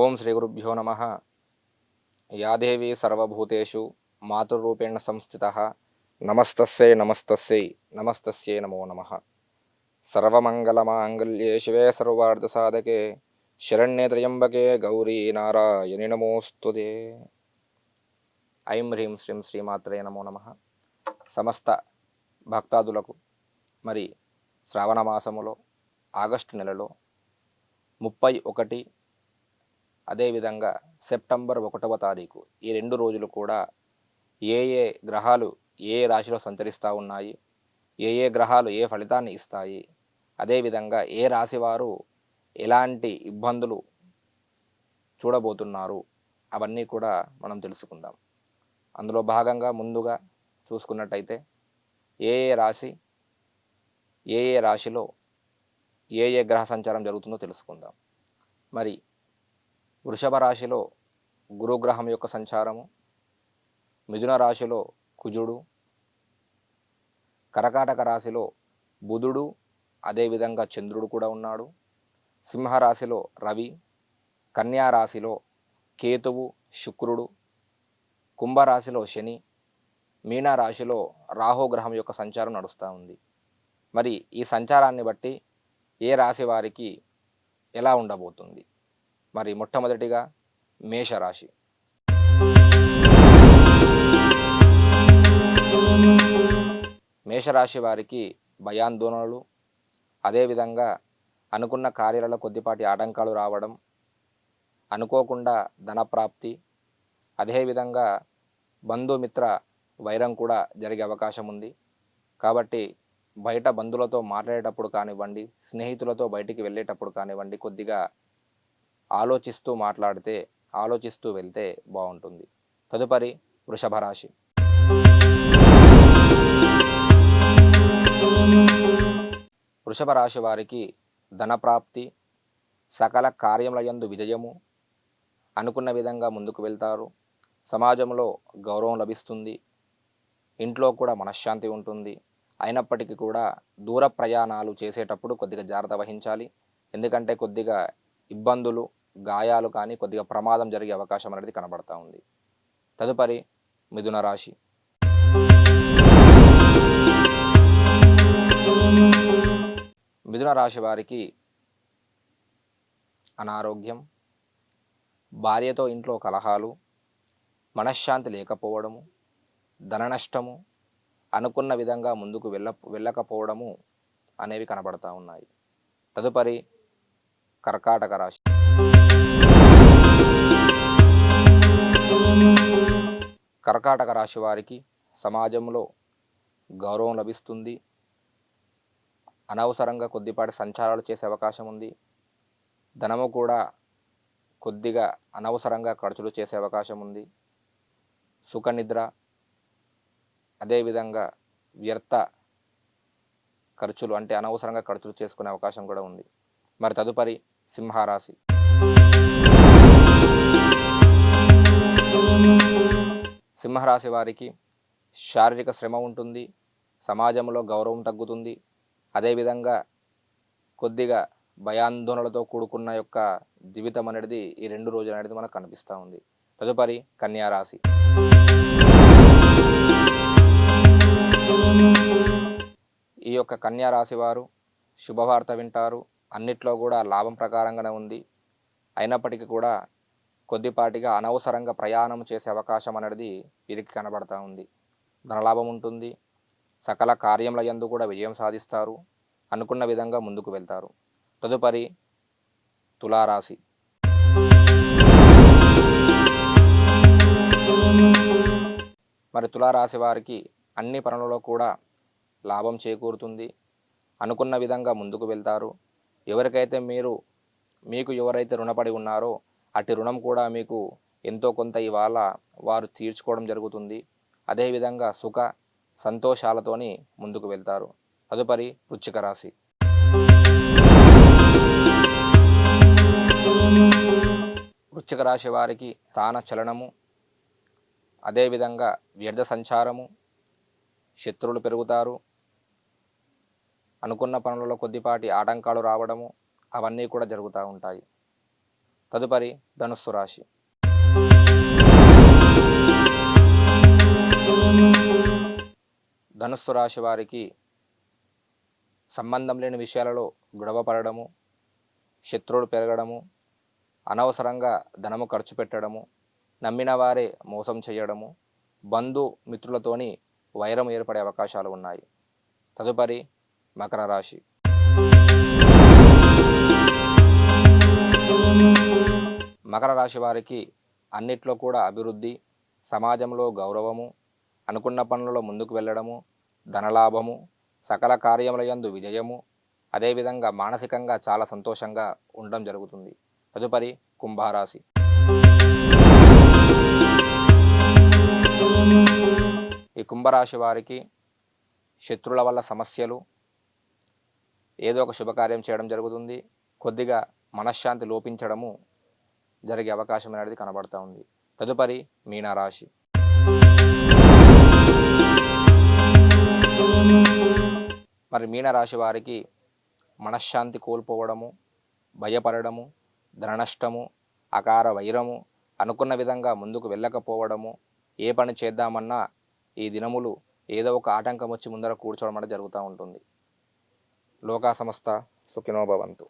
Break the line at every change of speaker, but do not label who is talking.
ఓం శ్రీ గురుభ్యో నమ. యా దేవీ సర్వభూతేషు మాతృరూపేణ సంస్థితః నమస్తస్యై నమస్తస్యై నమస్తస్యై నమో నమః. సర్వమంగళమాంగళ్యే శివే సర్వార్థసాధకే శరణ్యే త్ర్యంబకే గౌరీ నారాయణి నమోస్తుతే. ఐం హ్రీం శ్రీం శ్రీమాత్రే నమో నమః. సమస్త భక్తాదులకు మరి శ్రావణ మాసములో ఆగస్టు నెలలో 31 అదేవిధంగా సెప్టెంబర్ 1వ తారీఖు ఈ 2 రోజులు కూడా ఏ ఏ గ్రహాలు ఏ రాశిలో సంచరిస్తూ ఉన్నాయి, ఏ గ్రహాలు ఏ ఫలితాన్ని ఇస్తాయి, అదేవిధంగా ఏ రాశి వారు ఎలాంటి ఇబ్బందులు చూడబోతున్నారు, అవన్నీ కూడా మనం తెలుసుకుందాం. అందులో భాగంగా ముందుగా చూసుకున్నట్టయితే ఏ రాశి ఏ రాశిలో ఏ గ్రహ సంచారం జరుగుతుందో తెలుసుకుందాం. మరి వృషభ రాశిలో గురుగ్రహం యొక్క సంచారము, మిథున రాశిలో కుజుడు, కర్కాటక రాశిలో బుధుడు అదేవిధంగా చంద్రుడు కూడా ఉన్నాడు, సింహరాశిలో రవి, కన్యా రాశిలో కేతువు శుక్రుడు, కుంభరాశిలో శని, మీనరాశిలో రాహుగ్రహం యొక్క సంచారం నడుస్తూ ఉంది. మరి ఈ సంచారాన్ని బట్టి ఏ రాశి వారికి ఎలా ఉండబోతుంది? మరి మొట్టమొదటిగా మేషరాశి. మేషరాశి వారికి భయాందోళనలు, అదేవిధంగా అనుకున్న కార్యాలలో కొద్దిపాటి ఆటంకాలు రావడం, అనుకోకుండా ధనప్రాప్తి, అదేవిధంగా బంధుమిత్ర వైరం కూడా జరిగే అవకాశం ఉంది. కాబట్టి బయట బంధువులతో మాట్లాడేటప్పుడు కానివ్వండి, స్నేహితులతో బయటికి వెళ్ళేటప్పుడు కానివ్వండి, కొద్దిగా ఆలోచిస్తూ మాట్లాడితే, ఆలోచిస్తూ వెళ్తే బాగుంటుంది. తదుపరి వృషభ రాశి. వృషభ రాశి వారికి ధనప్రాప్తి, సకల కార్యములయందు విజయము, అనుకున్న విధంగా ముందుకు వెళ్తారు, సమాజంలో గౌరవం లభిస్తుంది, ఇంట్లో కూడా మనశ్శాంతి ఉంటుంది. అయినప్పటికీ కూడా దూర ప్రయాణాలు చేసేటప్పుడు కొద్దిగా జాగ్రత్త వహించాలి. ఎందుకంటే కొద్దిగా ఇబ్బందులు, గాయాలు కానీ కొద్దిగా ప్రమాదం జరిగే అవకాశం అనేది కనబడతా ఉంది. తదుపరి మిథున రాశి. మిథున రాశి వారికి అనారోగ్యం, భార్యతో ఇంట్లో కలహాలు, మనశ్శాంతి లేకపోవడము, ధన నష్టము, అనుకున్న విధంగా ముందుకు వెళ్ళకపోవడము అనేవి కనబడతా ఉన్నాయి. తదుపరి కర్కాటక రాశి. కర్కాటక రాశి వారికి సమాజంలో గౌరవం లభిస్తుంది, అనవసరంగా కొద్దిపాటి సంచారాలు చేసే అవకాశం ఉంది, ధనము కూడా కొద్దిగా అనవసరంగా ఖర్చులు చేసే అవకాశం ఉంది, సుఖనిద్ర, అదేవిధంగా వ్యర్థ ఖర్చులు అంటే అనవసరంగా ఖర్చులు చేసుకునే అవకాశం కూడా ఉంది. మరి తదుపరి సింహరాశి. సింహరాశి వారికి శారీరక శ్రమ ఉంటుంది, సమాజంలో గౌరవం తగ్గుతుంది, అదేవిధంగా కొద్దిగా భయాందోళనలతో కూడుకున్న యొక్క జీవితం అనేది ఈ 2 రోజులు అనేది మనకు కనిపిస్తూ ఉంది. తదుపరి కన్యా రాశి. ఈ యొక్క కన్యా రాశి వారు శుభవార్త వింటారు, అన్నిట్లో కూడా లాభం ప్రకారంగానే ఉంది. అయినప్పటికీ కూడా కొద్దిపాటిగా అనవసరంగా ప్రయాణం చేసే అవకాశం అనేది వీరికి కనబడతా ఉంది. ధనలాభం ఉంటుంది, సకల కార్యముల యందు కూడా విజయం సాధిస్తారు, అనుకున్న విధంగా ముందుకు వెళ్తారు. తదుపరి తులారాశి. మరి తులారాశి వారికి అన్ని పనులలో కూడా లాభం చేకూరుతుంది, అనుకున్న విధంగా ముందుకు వెళ్తారు. ఎవరికైతే మీకు ఎవరైతే రుణపడి ఉన్నారో అటు రుణం కూడా మీకు ఎంతో కొంత ఇవాళ వారు తీర్చుకోవడం జరుగుతుంది. అదేవిధంగా సుఖ సంతోషాలతోని ముందుకు వెళ్తారు. తదుపరి వృశ్చిక రాశి. వృశ్చిక రాశి వారికి స్థాన చలనము, అదేవిధంగా వ్యర్థ సంచారము, శత్రువులు పెరుగుతారు, అనుకున్న పనులలో కొద్దిపాటి ఆటంకాలు రావడము అవన్నీ కూడా జరుగుతూ ఉంటాయి. తదుపరి ధనుస్సు రాశి. ధనుస్సు రాశి వారికి సంబంధం లేని విషయాలలో గొడవ పడడము, శత్రువులు పెరగడము, అనవసరంగా ధనము ఖర్చు పెట్టడము, నమ్మిన వారే మోసం చేయడము, బంధు మిత్రులతోని వైరం ఏర్పడే అవకాశాలు ఉన్నాయి. తదుపరి మకర రాశి. మకర రాశి వారికి అన్నిట్లో కూడా అభివృద్ధి, సమాజంలో గౌరవము, అనుకున్న పనులలో ముందుకు వెళ్ళడము, ధనలాభము, సకల కార్యములయందు విజయము, అదేవిధంగా మానసికంగా చాలా సంతోషంగా ఉండడం జరుగుతుంది. తదుపరి కుంభరాశి. ఈ కుంభరాశి వారికి శత్రువుల వల్ల సమస్యలు, ఏదో ఒక శుభకార్యం చేయడం జరుగుతుంది, కొద్దిగా మనశ్శాంతి లోపించడము జరిగే అవకాశం అనేది కనబడుతూ ఉంది. తదుపరి మీనరాశి. మరి మీనరాశి వారికి మనశ్శాంతి కోల్పోవడము, భయపడడము, ధననష్టము, అకార వైరము, అనుకున్న విధంగా ముందుకు వెళ్ళకపోవడము, ఏ పని చేద్దామన్నా ఈ దినములు ఏదో ఒక ఆటంకం వచ్చి ముందర కూర్చోవడం అనేది జరుగుతూ ఉంటుంది. లోకా సమస్త సుఖినో భవంతు.